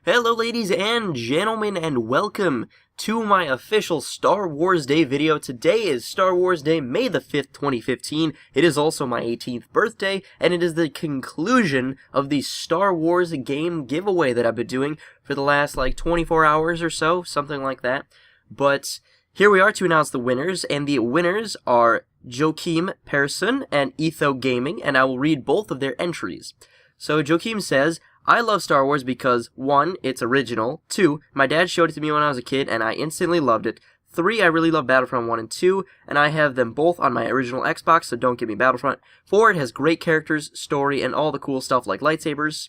Hello ladies and gentlemen, and welcome to my official Star Wars Day video. Today is Star Wars Day, May the 5th, 2015. It is also my 18th birthday, and it is the conclusion of the Star Wars game giveaway that I've been doing for the last, 24 hours or so, something like that. But here we are to announce the winners, and the winners are Joachim Persson and Etho Gaming, and I will read both of their entries. So Joachim says, I love Star Wars because 1. It's original, 2. My dad showed it to me when I was a kid and I instantly loved it, 3. I really love Battlefront 1 and 2, and I have them both on my original Xbox, so don't give me Battlefront. 4. It has great characters, story, and all the cool stuff like lightsabers,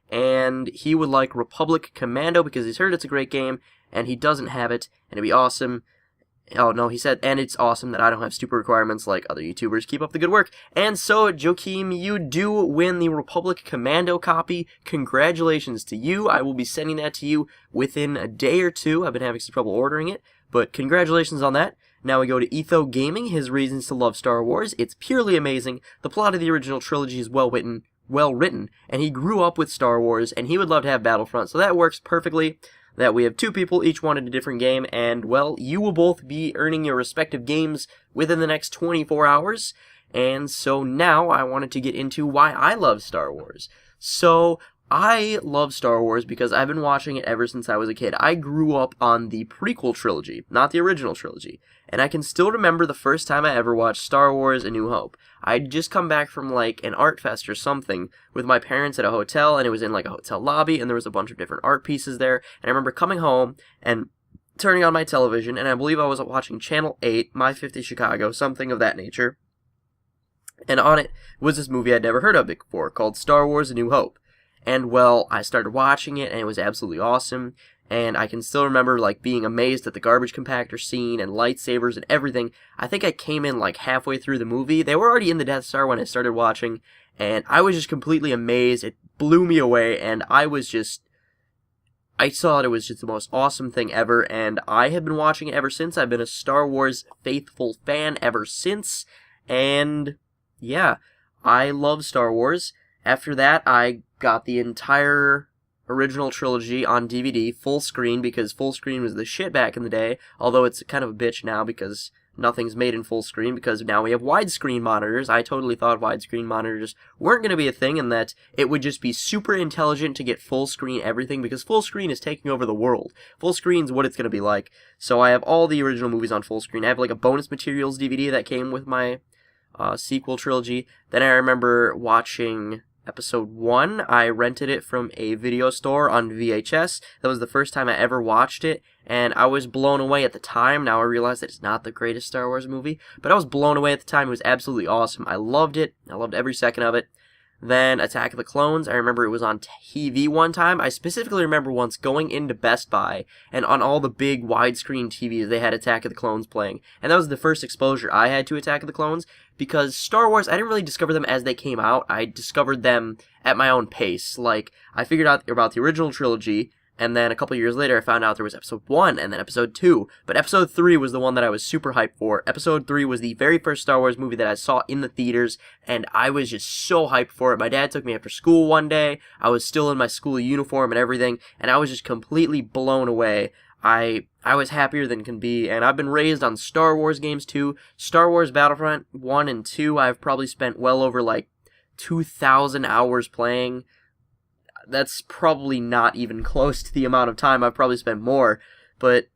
and he would like Republic Commando because he's heard it's a great game, and he doesn't have it, and it'd be awesome. Oh, no, he said, and it's awesome that I don't have stupid requirements like other YouTubers. Keep up the good work. And so, Joachim, you do win the Republic Commando copy. Congratulations to you. I will be sending that to you within a day or two. I've been having some trouble ordering it, but congratulations on that. Now we go to Etho Gaming, his reasons to love Star Wars. It's purely amazing. The plot of the original trilogy is well written, and he grew up with Star Wars, and he would love to have Battlefront, so that works perfectly. That we have two people, each wanted a different game, and, well, you will both be earning your respective games within the next 24 hours, and so now I wanted to get into why I love Star Wars. So, I love Star Wars because I've been watching it ever since I was a kid. I grew up on the prequel trilogy, not the original trilogy, and I can still remember the first time I ever watched Star Wars A New Hope. I'd just come back from, an art fest or something with my parents at a hotel, and it was in, a hotel lobby, and there was a bunch of different art pieces there, and I remember coming home and turning on my television, and I believe I was watching Channel 8, My 50 Chicago, something of that nature, and on it was this movie I'd never heard of before, called Star Wars A New Hope. And, well, I started watching it, and it was absolutely awesome, and I can still remember, being amazed at the garbage compactor scene and lightsabers and everything. I think I came in, halfway through the movie. They were already in the Death Star when I started watching, and I was just completely amazed. It blew me away, and I thought it was just the most awesome thing ever, and I have been watching it ever since. I've been a Star Wars faithful fan ever since, and, yeah, I love Star Wars. After that, I got the entire original trilogy on DVD, full screen, because full screen was the shit back in the day, although it's kind of a bitch now because nothing's made in full screen, because now we have widescreen monitors. I totally thought widescreen monitors weren't going to be a thing, and that it would just be super intelligent to get full screen everything, because full screen is taking over the world. Full screen's what it's going to be like. So I have all the original movies on full screen. I have a bonus materials DVD that came with my sequel trilogy. Then I remember watching Episode 1, I rented it from a video store on VHS. That was the first time I ever watched it, and I was blown away at the time. Now I realize that it's not the greatest Star Wars movie, but I was blown away at the time. It was absolutely awesome. I loved it. I loved every second of it. Then Attack of the Clones, I remember it was on TV one time. I specifically remember once going into Best Buy, and on all the big widescreen TVs, they had Attack of the Clones playing. And that was the first exposure I had to Attack of the Clones, because Star Wars, I didn't really discover them as they came out. I discovered them at my own pace. I figured out about the original trilogy, and then a couple years later, I found out there was Episode 1, and then Episode 2. But Episode 3 was the one that I was super hyped for. Episode 3 was the very first Star Wars movie that I saw in the theaters, and I was just so hyped for it. My dad took me after school one day. I was still in my school uniform and everything, and I was just completely blown away. I was happier than can be, and I've been raised on Star Wars games too. Star Wars Battlefront 1 and 2, I've probably spent well over 2,000 hours playing. That's probably not even close to the amount of time I've probably spent more, but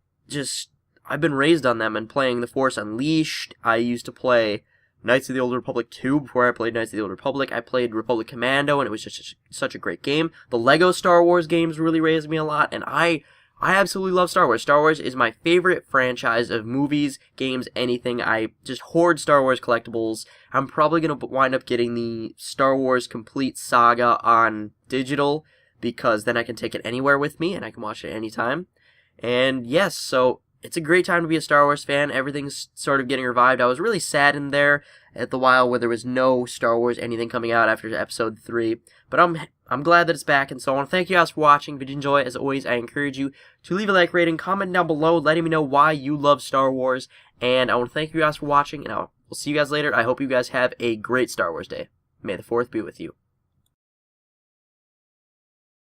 I've been raised on them and playing The Force Unleashed. I used to play Knights of the Old Republic 2 before I played Knights of the Old Republic. I played Republic Commando, and it was just such a great game. The Lego Star Wars games really raised me a lot, and I absolutely love Star Wars. Star Wars is my favorite franchise of movies, games, anything. I just hoard Star Wars collectibles. I'm probably going to wind up getting the Star Wars Complete Saga on digital, because then I can take it anywhere with me, and I can watch it anytime. And yes, so it's a great time to be a Star Wars fan. Everything's sort of getting revived. I was really sad in there at the while where there was no Star Wars anything coming out after Episode 3, but I'm glad that it's back, and so I want to thank you guys for watching. If you enjoy it, as always, I encourage you to leave a like rating, comment down below, letting me know why you love Star Wars, and I want to thank you guys for watching, and we'll see you guys later. I hope you guys have a great Star Wars day. May the 4th be with you.